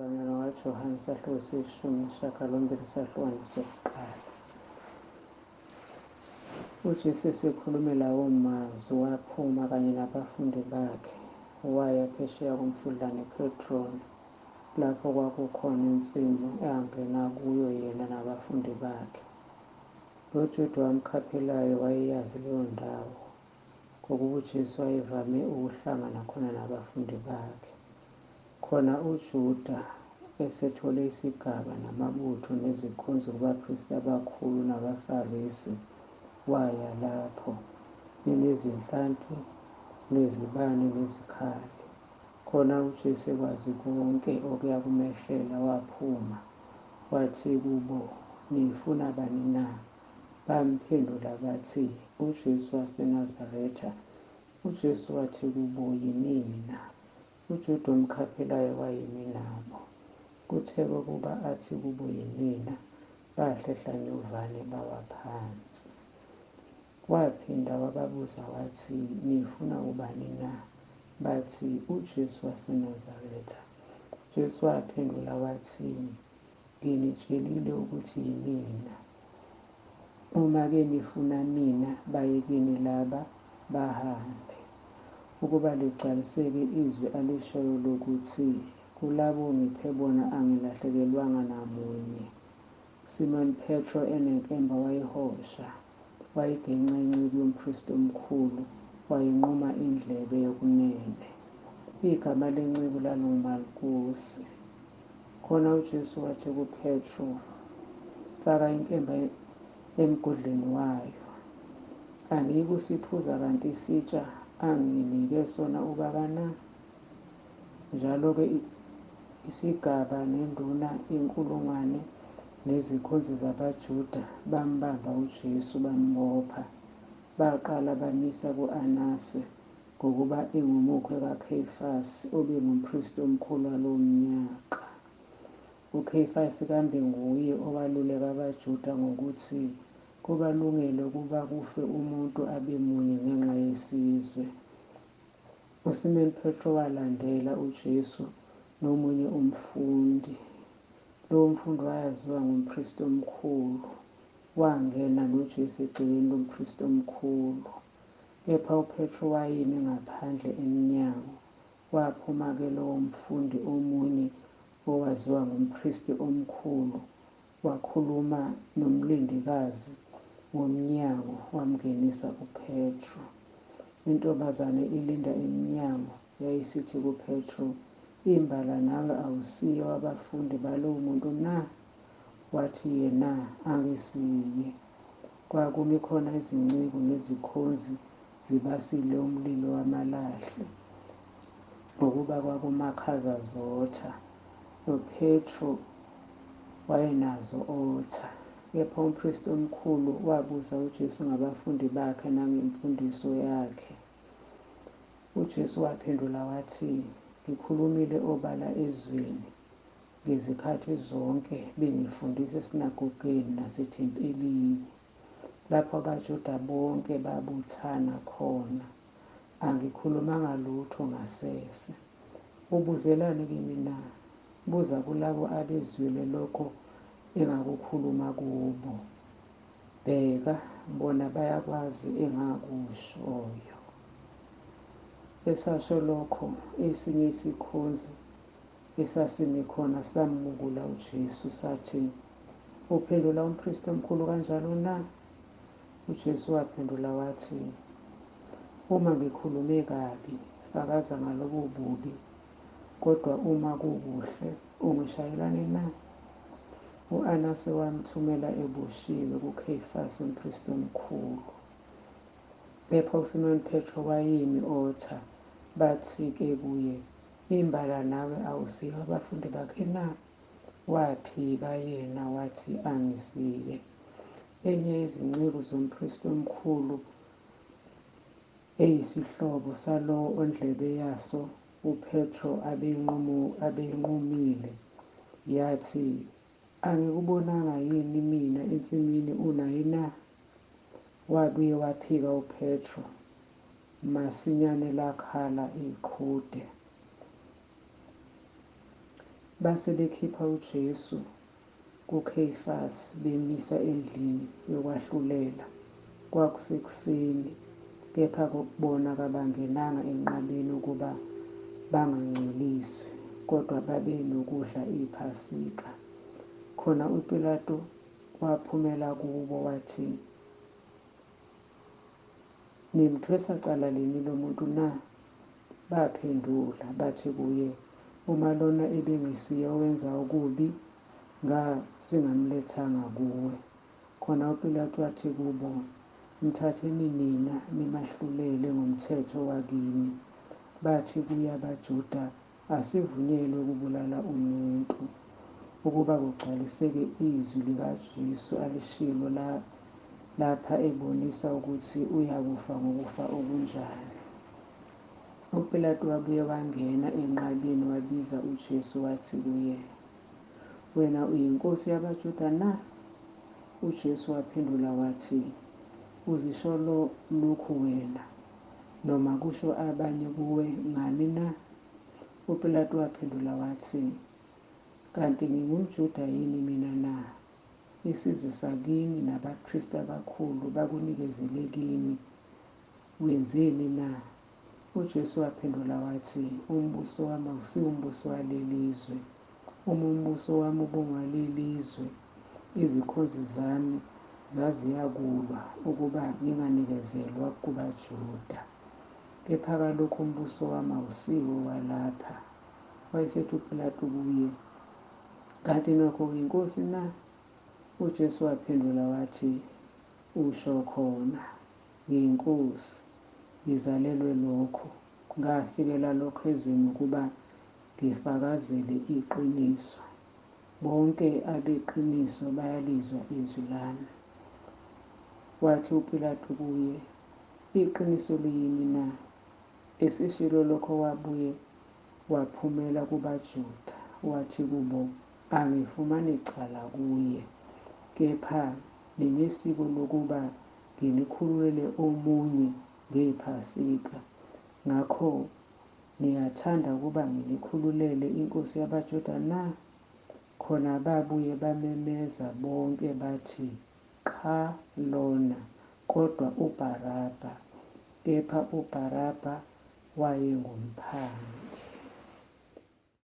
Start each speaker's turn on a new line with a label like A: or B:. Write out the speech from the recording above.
A: Kanyana kaJohane isahluko seshumi nesishiyagalombili isahlukwane sokuqala. UJesu esekhulume lawo mazwi waphuma kanye nabafundi bakhe waya phesheya komfudlana eKheдрoni, lapho kwakukhona insimu angena kuyo yena nabafundi bakhe. Lo Juda wamkhaphelayo wayeyazi leyo ndawo, ngokuba uJesu wayevame ukuhlangana khona nabafundi bakhe. Khona uJuda esethole isigaba namabutho nezikhonzi kubaphristi abakhulu nabaFarisi, waya lapho benezinhlanti nezibane nezikhali. Khona uJesu ekwazi konke okuya kumehlela, waphuma wathi kubo, "Nifuna bani na?" Bamphendula bathi, "UJesu waseNazaretha." UJesu wathi kubo, "Yimina." UJuda omkhaphelayo wayemi nabo. Kuthe kuba athi kubo, "Yimina," bahlehla nyovane bawa phansi. Waphinda wababuza wathi, "Nifuna ubani na?" Bathi, "UJesu waseNazaretha." UJesu waphendula wathi, "Nginitshelile ukuthi yimina. Uma-ke nifuna mina, bayekeni laba bahambe." Ukuba ligcwaliseke izwi alishoyo lokuthi, "Kulabo ongiphe bona angilahlekelwanga namunye." uSimoni Petro enenkemba wayihosha, wayigenca inceku yompristi omkhulu, wayinquma indlebe yokunene. Igama lenceku lalinguMalkusi. Khona uJesu wathi kuPetro, "Faka inkemba emgodleni wayo. Angiyikusiphuza kanti isitsha anginike sona uBaba na?" Njalo-ke isigaba nenduna yenkulungwane nezikhonzi zabaJuda bambamba uJesu bambopha. Baqala bamisa ku-Anasi, ngokuba engumukhwe kaKheyifasi obengumpristi omkhulu walowo mnyaka. UKheyifasi kambe nguye owaluleka abaJuda ngokuthi kubalungele ukuba kufe umuntu abe munye ngenxa yesizwe. uSimoni Petro walandela uJesu nomunye umfundi. Lowo mfundi wayaziwa ngumpristi omkhulu. Wangena noJesu egcekeni lompristi omkhulu, kepha uPetro wayemi ngaphandle emnyango. Waphuma-ke lowo mfundi omunye owaziwa ngumpristi omkhulu, wakhuluma nomlindikazi womnyango, wamngenisa uPetro. Intombazane ilinda emnyango yayisithi kuPetro, "Imbala nawe awusiye wabafundi balowo muntu na?" Wathi yena, "Angisiye." Kwakumi khona izinceku nezikhonzi zibasile umlilo wamalahle, ngokuba kwakumakhaza zotha, noPetro wayenazo otha. Kepha umpristi omkhulu wabuza uJesu ngabafundi bakhe nangemfundiso yakhe. UJesu waphendula wathi, "Ngikhulumile obala ezweni ngezikhathi zonke bengifundisa esinagogeni nasethempelini, lapho abaJuda bonke babuthana khona. Angikhulumanga lutho ngasese. Ubuzelani kimi na? Buza kulabo abezwile lokho engakukhuluma kubo. Bheka, bona bayakwazi engakushoyo." Esasho lokho, esinye isikhonzi esasimi khona samukula uJesu sathi, "Uphendula umpristi omkhulu kanjalo na?" UJesu waphendula wathi, "Uma ngikhulume kabi, fakaza ngalobo bubi, kodwa uma kukuhle, ungishayelani na?" U-Anasi wamthumela eboshiwe kuKheyifasi umpristi omkhulu, kepha uSimoni Petro wayemi otha. Bathi-ke kuye, "Imbala nawe awusiye wabafundi bakhe na?" Waphika yena wathi, "Angisiye." Enye yezinceku zompristi omkhulu, eyisihlobo salowo ondlebe yaso uPetro abeyinqumile, yathi, "Angikubonanga yini mina ensimini unaye na?" Wabuye waphika uPetro, masinyane lakhala iqhude. base bekhipha uJesu kuKheyifasi bemisa endlini yokwahlulela. Kwakusekuseni, kepha bona kabangenanga enqabeni ukuba bangangcolisi, kodwa babenokudla iPhasika. Khona uPilato waphumela kubo wathi, "Nimthwesa cala lini lo muntu na?" Baphendula bathi kuye, "Uma lona ebengesiye owenza okubi, singamlethanga kuwe." Khona uPilato wathi kubo, "Mthatheni nina nimahlulele ngomthetho wakini." Bathi kuye abaJuda, "Asivunyelwe ukubulala umuntu, ukuba kugcwaliseke izwi likaJesu alishilo lapha ebonisa ukuthi uyakufa ngokufa okunjani." UPilato wabuye wangena enqabeni wabiza uJesu wathi kuye, "Wena uyinkosi yabaJuda na?" UJesu waphendula wathi, "Uzisho lokhu wena, noma kusho abanye kuwe ngami na?" UPilato waphendula wathi, "Kanti ngingumJuda yini mina na? Isizwe sakini nabaphristi abakhulu bakunikezele kimi. Wenzeni na?" UJesu waphendula wathi, "Umbuso wami awusiwo umbuso walelizwe. Uma umbuso wami ubungwalelizwe, izikhonzi zami zaziyakulwa ukuba nginganikezelwa kubaJuda. Kepha kalokhu umbuso wami awusiwo walapha." Wayesethi uPilato kuye, "Kanti nokho uyinkosi na?" UJesu waphendula wathi, "Usho khona, ngiyinkosi. Ngizalelwe lokho, ngafikela lokho ezweni ukuba ngifakazele iqiniso. Bonke abeqiniso bayalizwa izwi lami." Wathi uPilato kuye, "Iqiniso liyini na?" Eseshilo lokho wabuye waphumela kubaJuda, wathi kubo, "Angifumani cala kuye, kepha ninesiko lokuba nginikhululele omunye ngePhasika. Ngakho niyathanda ukuba nginikhululele inkosi yabaJuda na?" Khona babuye bamemeza bonke bathi, "Qha lona, kodwa uBarabha." Kepha uBarabha wayengumphangi.